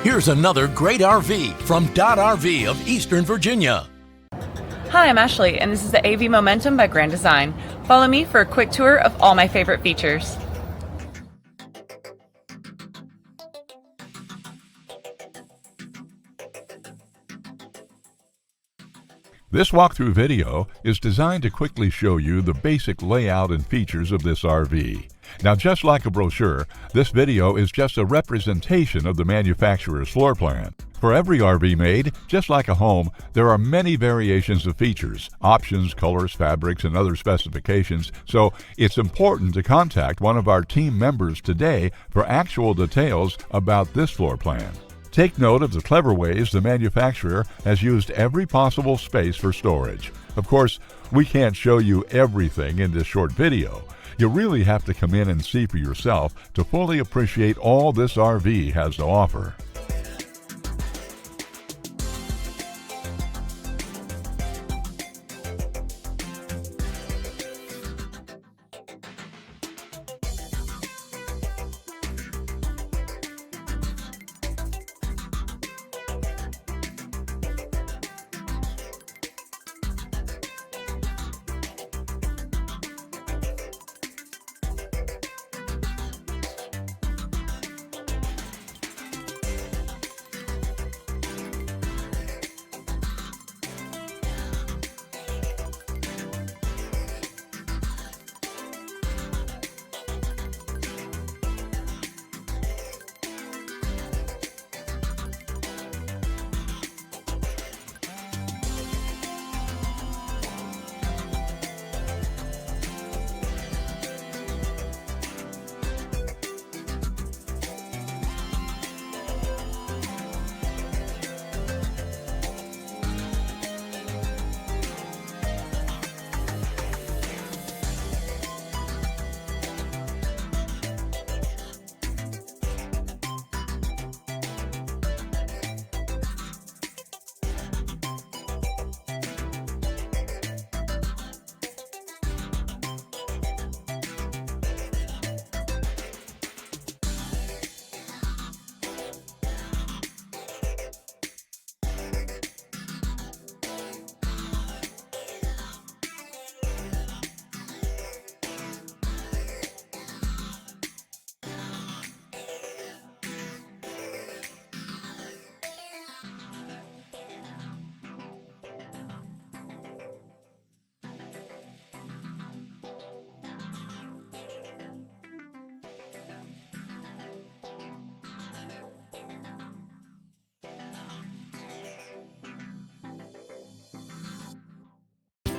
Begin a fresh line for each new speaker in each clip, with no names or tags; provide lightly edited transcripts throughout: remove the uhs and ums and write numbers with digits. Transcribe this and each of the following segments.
Here's another great RV from Dodd RV of Eastern Virginia.
Hi, I'm Ashley, and this is the AV Momentum by Grand Design. Follow me for a quick tour of all my favorite features.
This walkthrough video is designed to quickly show you the basic layout and features of this RV. Now, just like a brochure, this video is just a representation of the manufacturer's floor plan. For every RV made, just like a home, there are many variations of features, options, colors, fabrics, and other specifications, so it's important to contact one of our team members today for actual details about this floor plan. Take note of the clever ways the manufacturer has used every possible space for storage. Of course, we can't show you everything in this short video. You really have to come in and see for yourself to fully appreciate all this RV has to offer.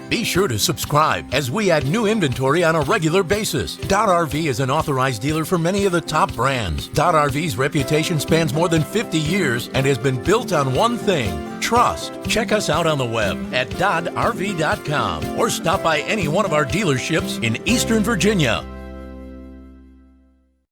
Be sure to subscribe as we add new inventory on a regular basis. Dodd RV is an authorized dealer for many of the top brands. Dodd RV's reputation spans more than 50 years and has been built on one thing: trust. Check us out on the web at doddrv.com or stop by any one of our dealerships in Eastern Virginia.